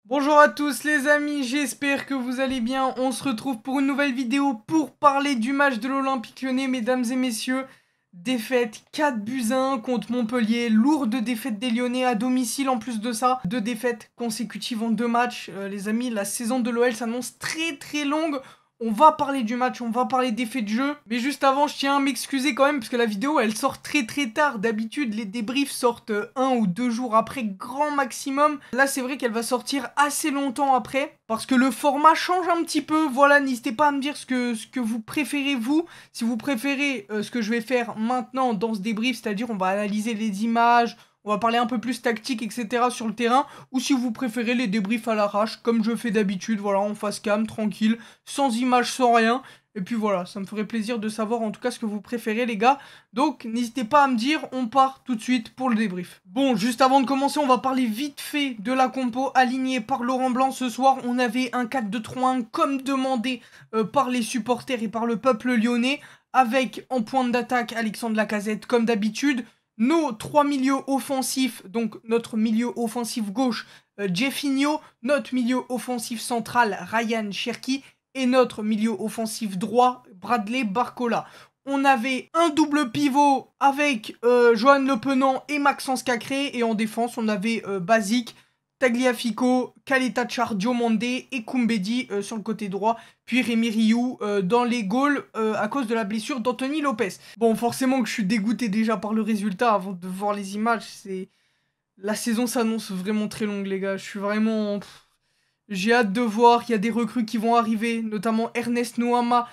Bonjour à tous les amis, j'espère que vous allez bien. On se retrouve pour une nouvelle vidéo pour parler du match de l'Olympique Lyonnais, mesdames et messieurs. Défaite 4-1 contre Montpellier, lourde défaite des Lyonnais à domicile en plus de ça. 2 défaites consécutives en 2 matchs. Les amis, la saison de l'OL s'annonce très longue. On va parler du match, on va parler des faits de jeu. Mais juste avant, je tiens à m'excuser quand même parce que la vidéo, elle sort très tard. D'habitude, les débriefs sortent 1 ou 2 jours après, grand maximum. Là, c'est vrai qu'elle va sortir assez longtemps après parce que le format change un petit peu. Voilà, n'hésitez pas à me dire ce que vous préférez, vous. Si vous préférez ce que je vais faire maintenant dans ce débrief, c'est-à-dire on va analyser les images, on va parler un peu plus tactique, etc. sur le terrain. Ou si vous préférez les débriefs à l'arrache, comme je fais d'habitude, voilà, en face cam, tranquille, sans image, sans rien. Et puis voilà, ça me ferait plaisir de savoir en tout cas ce que vous préférez les gars. Donc n'hésitez pas à me dire, on part tout de suite pour le débrief. Bon, juste avant de commencer, on va parler vite fait de la compo alignée par Laurent Blanc ce soir. On avait un 4-2-3-1 comme demandé par les supporters et par le peuple lyonnais. Avec en pointe d'attaque Alexandre Lacazette comme d'habitude. Nos 3 milieux offensifs, donc notre milieu offensif gauche, Jeffinho, notre milieu offensif central, Ryan Cherki, et notre milieu offensif droit, Bradley Barcola. On avait un double pivot avec Johan Le Penant et Maxence Cacré, et en défense, on avait Basic, Tagliafico, Kaleta Diomandé et Koumbedi sur le côté droit, puis Rémi Rioux dans les goals à cause de la blessure d'Anthony Lopez. Bon, forcément que je suis dégoûté déjà par le résultat avant de voir les images. La saison s'annonce vraiment très longue, les gars. Je suis vraiment... J'ai hâte de voir, il y a des recrues qui vont arriver, notamment Ernest Nouama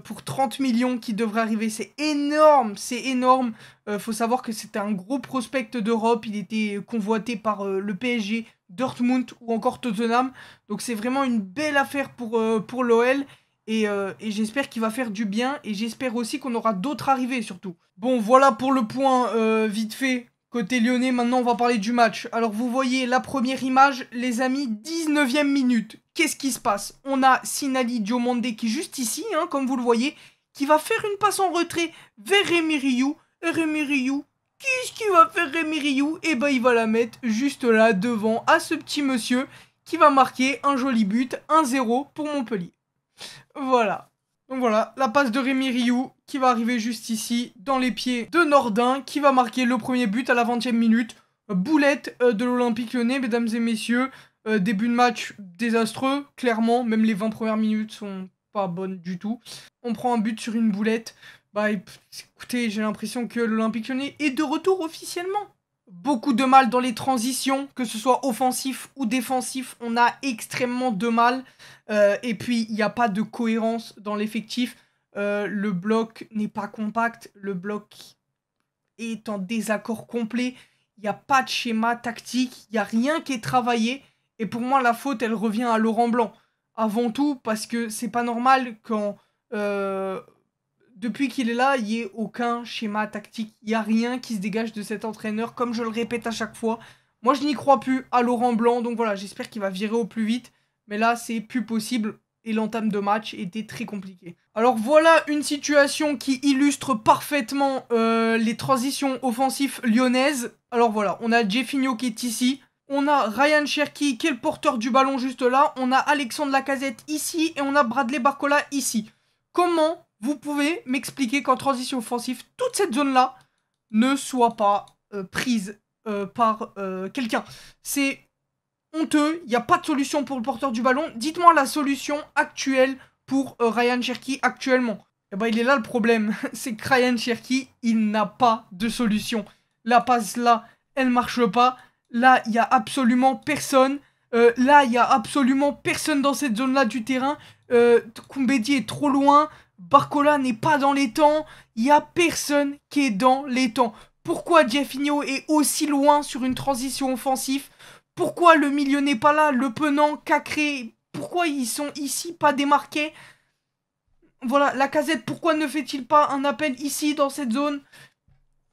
pour 30 millions qui devrait arriver. C'est énorme, c'est énorme. Faut savoir que c'était un gros prospect d'Europe, il était convoité par le PSG, Dortmund ou encore Tottenham. Donc c'est vraiment une belle affaire pour l'OL. Et j'espère qu'il va faire du bien. Et j'espère aussi qu'on aura d'autres arrivées surtout. Bon, voilà pour le point vite fait. Côté lyonnais, maintenant on va parler du match. Alors vous voyez la première image, les amis, 19e minute. Qu'est-ce qui se passe? On a Sinali Diomandé qui est juste ici, hein, comme vous le voyez, qui va faire une passe en retrait vers Rémi Rioux. Et Rémi Rioux, qu'est-ce qu'il va faire Rémi Rioux? Et bah il va la mettre juste là, devant, à ce petit monsieur, qui va marquer un joli but, 1-0 pour Montpellier. Voilà. Donc voilà, la passe de Rémi Rioux qui va arriver juste ici, dans les pieds de Nordin, qui va marquer le premier but à la 20e minute. Boulette de l'Olympique Lyonnais, mesdames et messieurs. Début de match désastreux, clairement. Même les 20 premières minutes sont pas bonnes du tout. On prend un but sur une boulette. Bah écoutez, j'ai l'impression que l'Olympique Lyonnais est de retour officiellement. Beaucoup de mal dans les transitions, que ce soit offensif ou défensif, on a extrêmement de mal. Et puis, il n'y a pas de cohérence dans l'effectif. Le bloc n'est pas compact, le bloc est en désaccord complet. Il n'y a pas de schéma tactique, il n'y a rien qui est travaillé. Et pour moi, la faute, elle revient à Laurent Blanc. Avant tout, parce que c'est pas normal quand... depuis qu'il est là, il n'y ait aucun schéma tactique. Il n'y a rien qui se dégage de cet entraîneur, comme je le répète à chaque fois. Moi, je n'y crois plus à Laurent Blanc, donc voilà, j'espère qu'il va virer au plus vite. Mais là, c'est plus possible, et l'entame de match était très compliquée. Alors voilà une situation qui illustre parfaitement les transitions offensives lyonnaises. Alors voilà, on a Jeffinho qui est ici. On a Ryan Cherki qui est le porteur du ballon juste là. On a Alexandre Lacazette ici, et on a Bradley Barcola ici. Comment vous pouvez m'expliquer qu'en transition offensive, toute cette zone-là ne soit pas prise par quelqu'un? C'est honteux, il n'y a pas de solution pour le porteur du ballon. Dites-moi la solution actuelle pour Ryan Cherki actuellement. Et bah il est là le problème, c'est que Ryan Cherki, il n'a pas de solution. La passe là, elle marche pas. Là, il n'y a absolument personne. Là, il n'y a absolument personne dans cette zone-là du terrain. Koumbedi est trop loin. Barcola n'est pas dans les temps. Il n'y a personne qui est dans les temps. Pourquoi Jeffinho est aussi loin sur une transition offensive? Pourquoi le milieu n'est pas là? Le Penant, Cacré, pourquoi ils sont ici pas démarqués? Voilà, Lacazette, pourquoi ne fait-il pas un appel ici dans cette zone?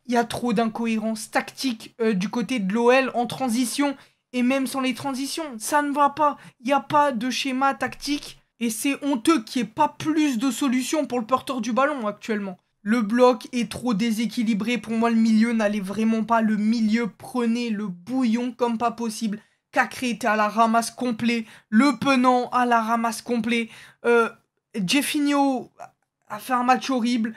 Il y a trop d'incohérences tactiques du côté de l'OL en transition. Et même sans les transitions, ça ne va pas. Il n'y a pas de schéma tactique. Et c'est honteux qu'il n'y ait pas plus de solutions pour le porteur du ballon actuellement. Le bloc est trop déséquilibré. Pour moi, le milieu n'allait vraiment pas. Le milieu prenait le bouillon comme pas possible. Cacré était à la ramasse complet. Le Penant à la ramasse complet. Jeffinho a fait un match horrible.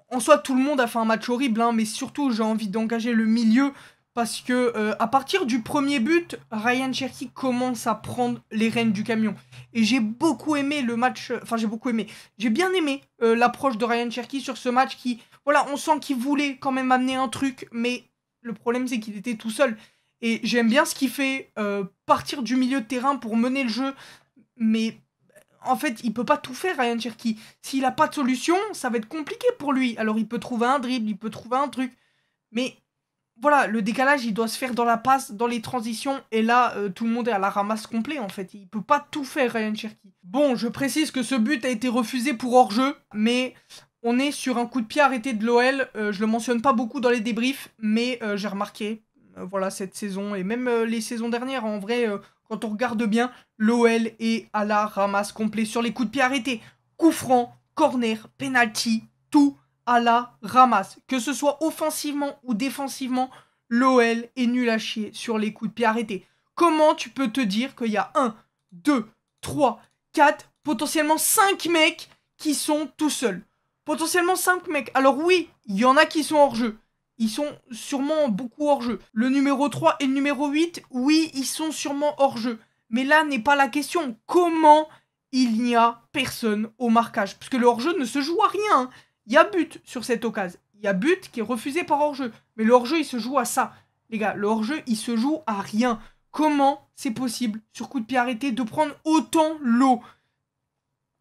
En soi, tout le monde a fait un match horrible, hein, mais surtout, j'ai envie d'engager le milieu parce que à partir du premier but, Ryan Cherki commence à prendre les rênes du camion. Et j'ai beaucoup aimé le match. Enfin, j'ai bien aimé l'approche de Ryan Cherki sur ce match qui, voilà, on sent qu'il voulait quand même amener un truc, mais le problème c'est qu'il était tout seul. Et j'aime bien ce qu'il fait, partir du milieu de terrain pour mener le jeu, mais en fait, il peut pas tout faire, Ryan Cherki. S'il a pas de solution, ça va être compliqué pour lui. Alors, il peut trouver un dribble, il peut trouver un truc. Mais voilà, le décalage, il doit se faire dans la passe, dans les transitions. Et là, tout le monde est à la ramasse complet, en fait. Il peut pas tout faire, Ryan Cherki. Bon, je précise que ce but a été refusé pour hors-jeu. Mais on est sur un coup de pied arrêté de l'OL. Je le mentionne pas beaucoup dans les débriefs. Mais j'ai remarqué, voilà, cette saison. Et même les saisons dernières, en vrai... quand on regarde bien, l'OL est à la ramasse complet sur les coups de pied arrêtés. Coup franc, corner, penalty, tout à la ramasse. Que ce soit offensivement ou défensivement, l'OL est nul à chier sur les coups de pied arrêtés. Comment tu peux te dire qu'il y a 1, 2, 3, 4, potentiellement 5 mecs qui sont tout seuls? Potentiellement 5 mecs. Alors oui, il y en a qui sont hors jeu. Ils sont sûrement beaucoup hors jeu. Le numéro 3 et le numéro 8, oui, ils sont sûrement hors jeu. Mais là n'est pas la question. Comment il n'y a personne au marquage? Parce que le hors jeu ne se joue à rien. Hein. Il y a but sur cette occasion. Il y a but qui est refusé par hors jeu. Mais le hors jeu, il se joue à ça. Les gars, le hors jeu, il se joue à rien. Comment c'est possible, sur coup de pied arrêté, de prendre autant l'eau?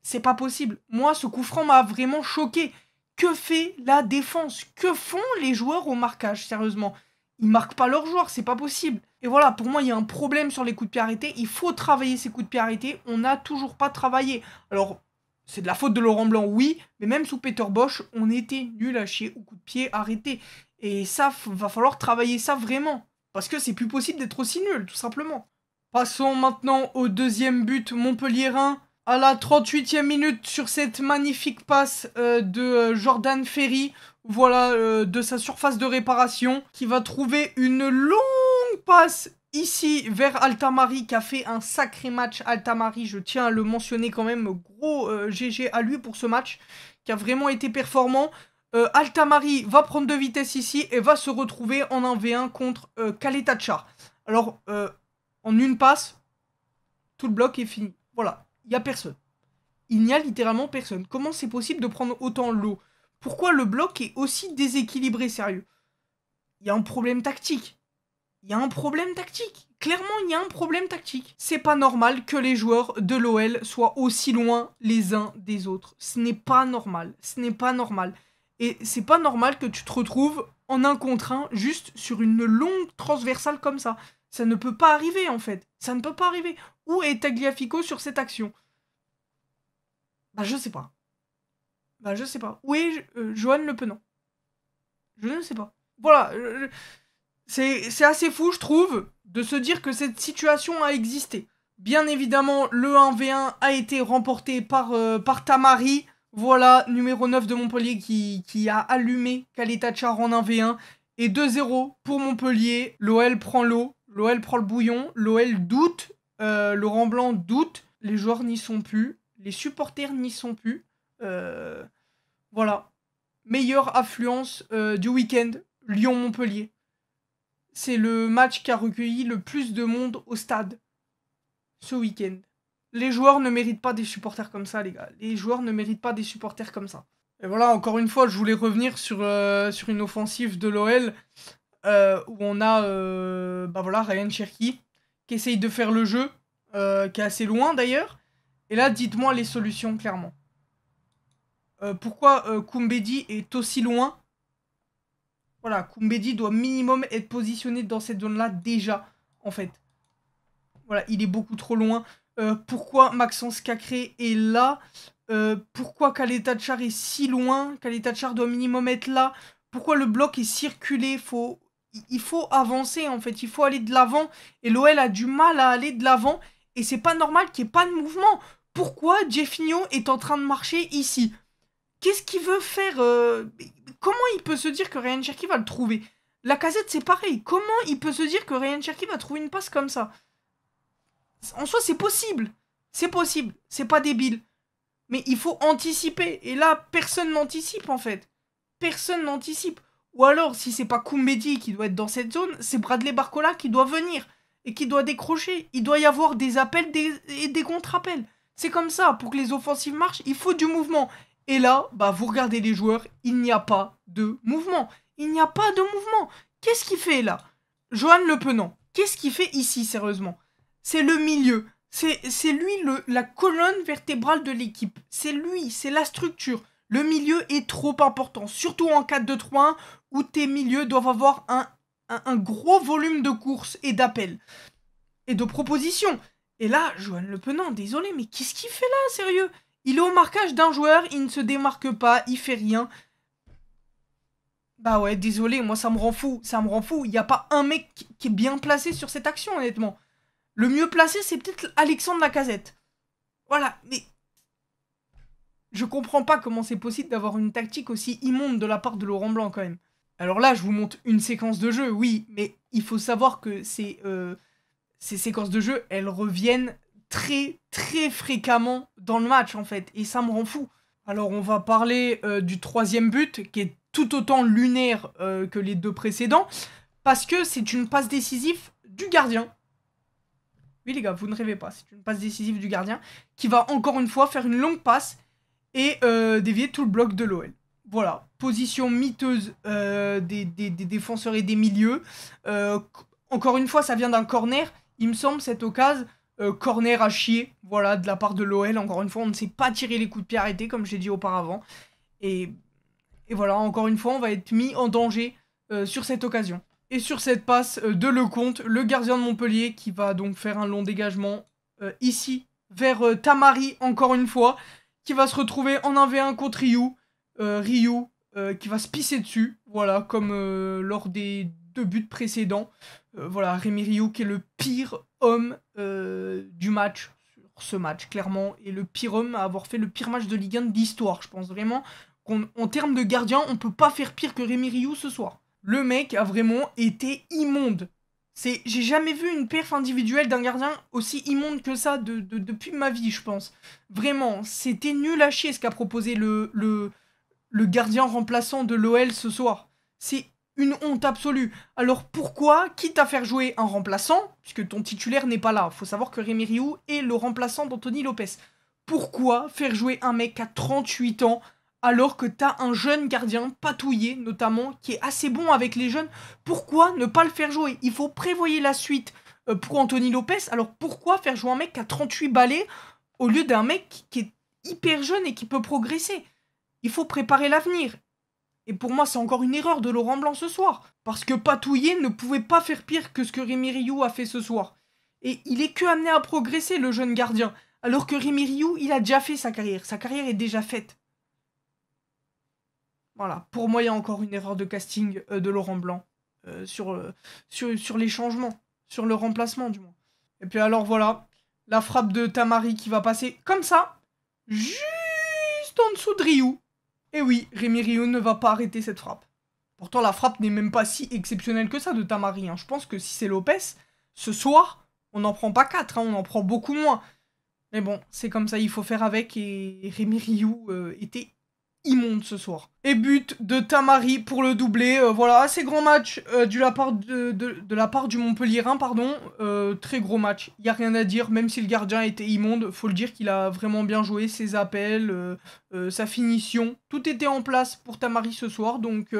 C'est pas possible. Moi, ce coup franc m'a vraiment choqué. Que fait la défense? Que font les joueurs au marquage, sérieusement? Ils marquent pas leurs joueurs, c'est pas possible. Et voilà, pour moi, il y a un problème sur les coups de pied arrêtés. Il faut travailler ces coups de pied arrêtés. On n'a toujours pas travaillé. Alors, c'est de la faute de Laurent Blanc, oui. Mais même sous Peter Bosch, on était nul à chier aux coups de pied arrêtés. Et ça, va falloir travailler ça vraiment. Parce que c'est plus possible d'être aussi nul, tout simplement. Passons maintenant au deuxième but montpelliérain. À la 38e minute, sur cette magnifique passe de Jordan Ferry, voilà, de sa surface de réparation, qui va trouver une longue passe ici vers Altamari, qui a fait un sacré match. Altamari, je tiens à le mentionner quand même, gros GG à lui pour ce match, qui a vraiment été performant. Altamari va prendre de vitesse ici et va se retrouver en 1v1 contre Kaletachar. Alors, en une passe, tout le bloc est fini. Voilà. Il n'y a personne. Il n'y a littéralement personne. Comment c'est possible de prendre autant l'eau? Pourquoi le bloc est aussi déséquilibré, sérieux? Il y a un problème tactique. Il y a un problème tactique. Clairement, il y a un problème tactique. C'est pas normal que les joueurs de l'OL soient aussi loin les uns des autres. Ce n'est pas normal. Ce n'est pas normal. Et c'est pas normal que tu te retrouves en 1 contre 1 juste sur une longue transversale comme ça. Ça ne peut pas arriver, en fait. Ça ne peut pas arriver. Où est Tagliafico sur cette action? Bah, je sais pas. Bah, je sais pas. Où est Johan Le Penant? Je ne sais pas. Voilà. C'est assez fou, je trouve, de se dire que cette situation a existé. Bien évidemment, le 1v1 a été remporté par Tamari. Voilà, numéro 9 de Montpellier qui a allumé Kaletachar en 1v1. Et 2-0 pour Montpellier. L'OL prend l'eau. L'OL prend le bouillon. L'OL doute. Laurent Blanc doute. Les joueurs n'y sont plus. Les supporters n'y sont plus. Voilà. Meilleure affluence du week-end. Lyon-Montpellier. C'est le match qui a recueilli le plus de monde au stade ce week-end. Les joueurs ne méritent pas des supporters comme ça, les gars. Les joueurs ne méritent pas des supporters comme ça. Et voilà, encore une fois, je voulais revenir sur une offensive de l'OL où on a bah voilà, Ryan Cherki qui essaye de faire le jeu, qui est assez loin d'ailleurs. Et là, dites-moi les solutions, clairement. Pourquoi Koumbedi est aussi loin? Voilà, Koumbedi doit minimum être positionné dans cette zone-là déjà, en fait. Voilà, il est beaucoup trop loin. Pourquoi Maxence Cacré est là? Pourquoi Kaletachar est si loin? Kaletachar doit minimum être là. Pourquoi le bloc est circulé? Il faut avancer, en fait. Il faut aller de l'avant. Et l'OL a du mal à aller de l'avant. Et c'est pas normal qu'il n'y ait pas de mouvement. Pourquoi Jeffinho est en train de marcher ici? Qu'est-ce qu'il veut faire? Comment il peut se dire que Ryan Cherki va le trouver? Lacazette, c'est pareil. Comment il peut se dire que Ryan Cherki va trouver une passe comme ça? En soi, c'est possible. C'est possible. C'est pas débile. Mais il faut anticiper. Et là, personne n'anticipe, en fait. Personne n'anticipe. Ou alors, si c'est pas Koumbedi qui doit être dans cette zone, c'est Bradley Barcola qui doit venir. Et qui doit décrocher. Il doit y avoir des appels et des contre-appels. C'est comme ça. Pour que les offensives marchent, il faut du mouvement. Et là, bah, vous regardez les joueurs, il n'y a pas de mouvement. Il n'y a pas de mouvement. Qu'est-ce qu'il fait, là? Johan Le Penant. Qu'est-ce qu'il fait ici, sérieusement? C'est le milieu. C'est lui la colonne vertébrale de l'équipe. C'est lui, c'est la structure. Le milieu est trop important, surtout en 4-2-3-1, où tes milieux doivent avoir un gros volume de courses et d'appels. Et de propositions. Et là, Johan Le Penant, désolé, mais qu'est-ce qu'il fait là, sérieux? Il est au marquage d'un joueur, il ne se démarque pas, il fait rien. Bah ouais, désolé, moi ça me rend fou, ça me rend fou. Il n'y a pas un mec qui est bien placé sur cette action, honnêtement. Le mieux placé, c'est peut-être Alexandre Lacazette. Voilà, mais... Je comprends pas comment c'est possible d'avoir une tactique aussi immonde de la part de Laurent Blanc, quand même. Alors là, je vous montre une séquence de jeu, oui, mais il faut savoir que ces séquences de jeu, elles reviennent très, très fréquemment dans le match, en fait, et ça me rend fou. Alors, on va parler du troisième but, qui est tout autant lunaire que les deux précédents, parce que c'est une passe décisive du gardien. Oui, les gars, vous ne rêvez pas, c'est une passe décisive du gardien, qui va encore une fois faire une longue passe et dévier tout le bloc de l'OL. Voilà, position miteuse des défenseurs et des milieux. Encore une fois, ça vient d'un corner, il me semble, cette occasion. Corner à chier, voilà, de la part de l'OL. Encore une fois, on ne sait pas tirer les coups de pied arrêtés, comme j'ai dit auparavant. Et voilà, encore une fois, on va être mis en danger sur cette occasion. Et sur cette passe de Lecomte, le gardien de Montpellier, qui va donc faire un long dégagement ici, vers Tamari, encore une fois, qui va se retrouver en 1v1 contre Ryu. Ryu, qui va se pisser dessus, voilà, comme lors des 2 buts précédents. Voilà, Rémi Rioux qui est le pire homme du match, sur ce match, clairement, et le pire homme à avoir fait le pire match de Ligue 1 de l'histoire. Je pense vraiment qu'en termes de gardien, on peut pas faire pire que Rémi Rioux ce soir. Le mec a vraiment été immonde. J'ai jamais vu une perf individuelle d'un gardien aussi immonde que ça depuis ma vie, je pense. Vraiment, c'était nul à chier ce qu'a proposé le gardien remplaçant de l'OL ce soir. C'est une honte absolue. Alors pourquoi, quitte à faire jouer un remplaçant, puisque ton titulaire n'est pas là, faut savoir que Rémi Rioux est le remplaçant d'Anthony Lopez. Pourquoi faire jouer un mec à 38 ans alors que t'as un jeune gardien patouillé, notamment, qui est assez bon avec les jeunes? Pourquoi ne pas le faire jouer? Il faut prévoyer la suite pour Anthony Lopez. Alors pourquoi faire jouer un mec à 38 balais au lieu d'un mec qui est hyper jeune et qui peut progresser? Il faut préparer l'avenir. Et pour moi, c'est encore une erreur de Laurent Blanc ce soir. Parce que Patouillet ne pouvait pas faire pire que ce que Rémi Rioux a fait ce soir. Et il est que amené à progresser, le jeune gardien. Alors que Rémi Rioux, il a déjà fait sa carrière. Sa carrière est déjà faite. Voilà. Pour moi, il y a encore une erreur de casting de Laurent Blanc. Sur les changements. Sur le remplacement, du moins. Et puis alors, voilà. La frappe de Tamari qui va passer comme ça. Juste en dessous de Rioux. Et oui, Rémi Rioux ne va pas arrêter cette frappe. Pourtant, la frappe n'est même pas si exceptionnelle que ça de Tamari. Hein. Je pense que si c'est Lopez, ce soir, on n'en prend pas 4, hein, on en prend beaucoup moins. Mais bon, c'est comme ça, il faut faire avec. Et Rémi Rioux était immonde ce soir. Et but de Tamari pour le doublé. Voilà, assez grand match de la part du Montpellierin, pardon. Très gros match. Il n'y a rien à dire, même si le gardien était immonde. Faut le dire qu'il a vraiment bien joué, ses appels, sa finition. Tout était en place pour Tamari ce soir. Donc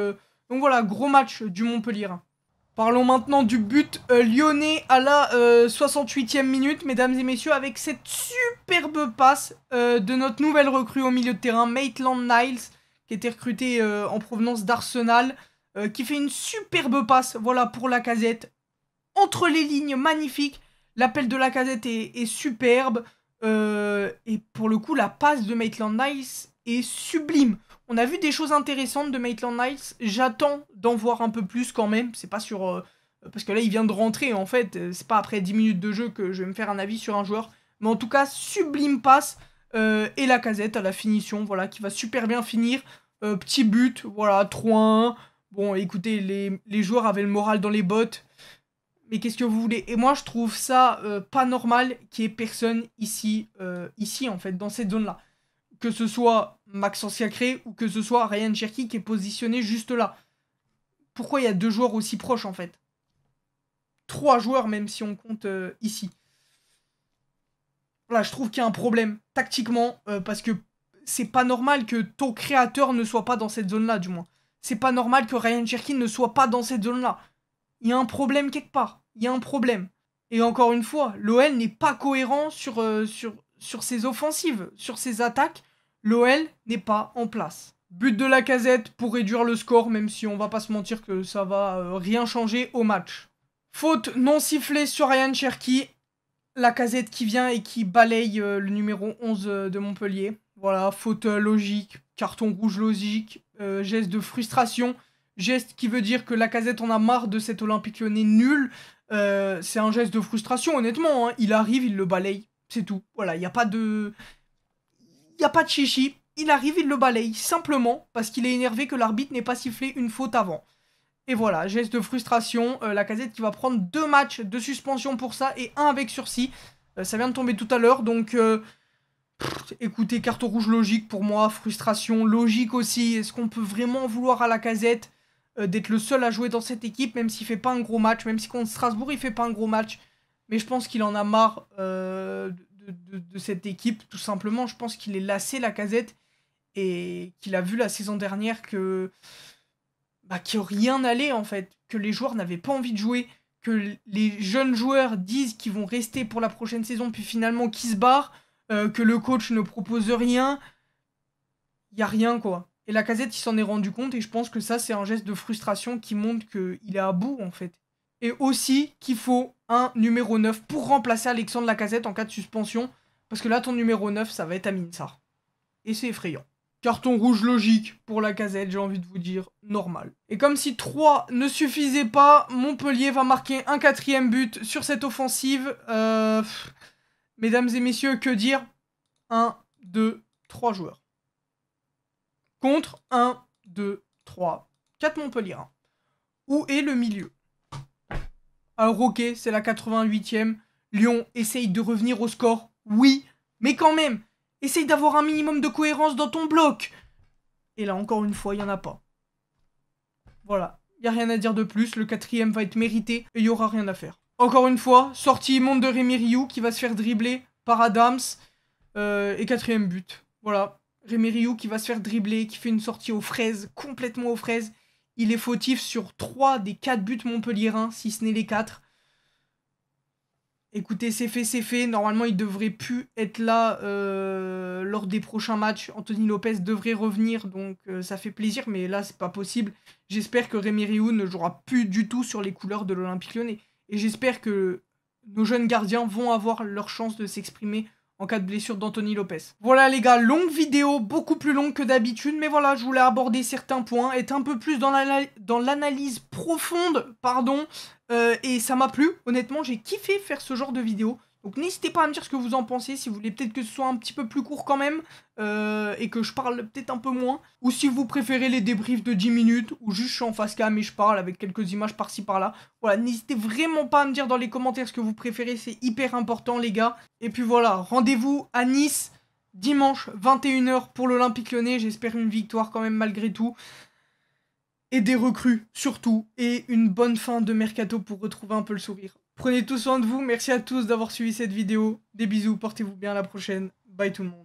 voilà, gros match du Montpellierin. Parlons maintenant du but lyonnais à la 68e minute, mesdames et messieurs, avec cette superbe passe de notre nouvelle recrue au milieu de terrain, Maitland-Niles, qui était recruté en provenance d'Arsenal, qui fait une superbe passe, voilà, pour Lacazette. Entre les lignes, magnifique. L'appel de Lacazette est superbe. Et pour le coup, la passe de Maitland-Niles est sublime. On a vu des choses intéressantes de Maitland-Niles. J'attends d'en voir un peu plus quand même. C'est pas sur... parce que là, il vient de rentrer, en fait. C'est pas après 10 minutes de jeu que je vais me faire un avis sur un joueur. Mais en tout cas, sublime passe. Et Lacazette à la finition, voilà, qui va super bien finir. Petit but, voilà, 3-1. Bon, écoutez, les joueurs avaient le moral dans les bottes. Mais qu'est-ce que vous voulez? Et moi, je trouve ça pas normal qu'il y ait personne ici, en fait, dans cette zone-là. Que ce soit Maxence Siacré ou que ce soit Ryan Cherki qui est positionné juste là. Pourquoi il y a 2 joueurs aussi proches, en fait? 3 joueurs, même si on compte ici. Voilà, je trouve qu'il y a un problème, tactiquement, parce que c'est pas normal que ton créateur ne soit pas dans cette zone-là, du moins. C'est pas normal que Ryan Cherki ne soit pas dans cette zone-là. Il y a un problème quelque part. Il y a un problème. Et encore une fois, l'OL n'est pas cohérent sur ses offensives, sur ses attaques. L'OL n'est pas en place. But de Lacazette pour réduire le score, même si on va pas se mentir que ça va rien changer au match. Faute non sifflée sur Ryan Cherki. Lacazette qui vient et qui balaye le numéro 11 de Montpellier. Voilà, faute logique, carton rouge logique, geste de frustration. Geste qui veut dire que Lacazette en a marre de cet Olympique Lyonnais nul. C'est un geste de frustration, honnêtement. Hein. Il arrive, il le balaye. C'est tout. Voilà, il n'y a pas de... Il n'y a pas de chichi. Il arrive, il le balaye. Simplement parce qu'il est énervé que l'arbitre n'ait pas sifflé une faute avant. Et voilà, geste de frustration. Lacazette qui va prendre 2 matchs de suspension pour ça et 1 avec sursis. Ça vient de tomber tout à l'heure, donc... écoutez, carton rouge logique pour moi. Frustration logique aussi. Est-ce qu'on peut vraiment vouloir à Lacazette d'être le seul à jouer dans cette équipe, même s'il fait pas un gros match, même si contre Strasbourg il fait pas un gros match, mais je pense qu'il en a marre de cette équipe, tout simplement. Je pense qu'il est lassé, Lacazette, et qu'il a vu la saison dernière que rien n'allait en fait, que les joueurs n'avaient pas envie de jouer, que les jeunes joueurs disent qu'ils vont rester pour la prochaine saison, puis finalement qu'ils se barrent, que le coach ne propose rien, il y a rien quoi. Et Lacazette, il s'en est rendu compte et je pense que ça, c'est un geste de frustration qui montre qu'il est à bout, en fait. Et aussi qu'il faut un numéro 9 pour remplacer Alexandre Lacazette en cas de suspension. Parce que là, ton numéro 9, ça va être Amin Sarr. Et c'est effrayant. Carton rouge logique pour Lacazette, j'ai envie de vous dire, normal. Et comme si 3 ne suffisait pas, Montpellier va marquer un 4e but sur cette offensive. Mesdames et messieurs, que dire? 1, 2, 3 joueurs. Contre 1, 2, 3, 4 Montpellier. Où est le milieu? Alors ok, c'est la 88e. Lyon essaye de revenir au score. Oui, mais quand même, essaye d'avoir un minimum de cohérence dans ton bloc. Et là, encore une fois, il n'y en a pas. Voilà, il n'y a rien à dire de plus. Le 4e va être mérité et il n'y aura rien à faire. Encore une fois, sortie immonde de Rémi Rioux qui va se faire dribbler par Adams. Et 4e but. Voilà. Rémi Rioux qui va se faire dribbler, qui fait une sortie aux fraises, complètement aux fraises. Il est fautif sur 3 des 4 buts montpelliérains, si ce n'est les 4. Écoutez, c'est fait, c'est fait. Normalement, il devrait plus être là lors des prochains matchs. Anthony Lopez devrait revenir, donc ça fait plaisir, mais là, c'est pas possible. J'espère que Rémi Rioux ne jouera plus du tout sur les couleurs de l'Olympique Lyonnais. Et j'espère que nos jeunes gardiens vont avoir leur chance de s'exprimer en cas de blessure d'Anthony Lopez. Voilà les gars, longue vidéo, beaucoup plus longue que d'habitude, mais voilà, je voulais aborder certains points, être un peu plus dans l'analyse profonde, pardon, et ça m'a plu, honnêtement, j'ai kiffé faire ce genre de vidéo. Donc n'hésitez pas à me dire ce que vous en pensez, si vous voulez peut-être que ce soit un petit peu plus court quand même, et que je parle peut-être un peu moins, ou si vous préférez les débriefs de 10 minutes, ou juste je suis en face cam et je parle avec quelques images par-ci par-là. Voilà, n'hésitez vraiment pas à me dire dans les commentaires ce que vous préférez, c'est hyper important les gars. Et puis voilà, rendez-vous à Nice, dimanche 21h pour l'Olympique Lyonnais, j'espère une victoire quand même malgré tout. Et des recrues, surtout, et une bonne fin de mercato pour retrouver un peu le sourire. Prenez tout soin de vous, merci à tous d'avoir suivi cette vidéo, des bisous, portez-vous bien, à la prochaine, bye tout le monde.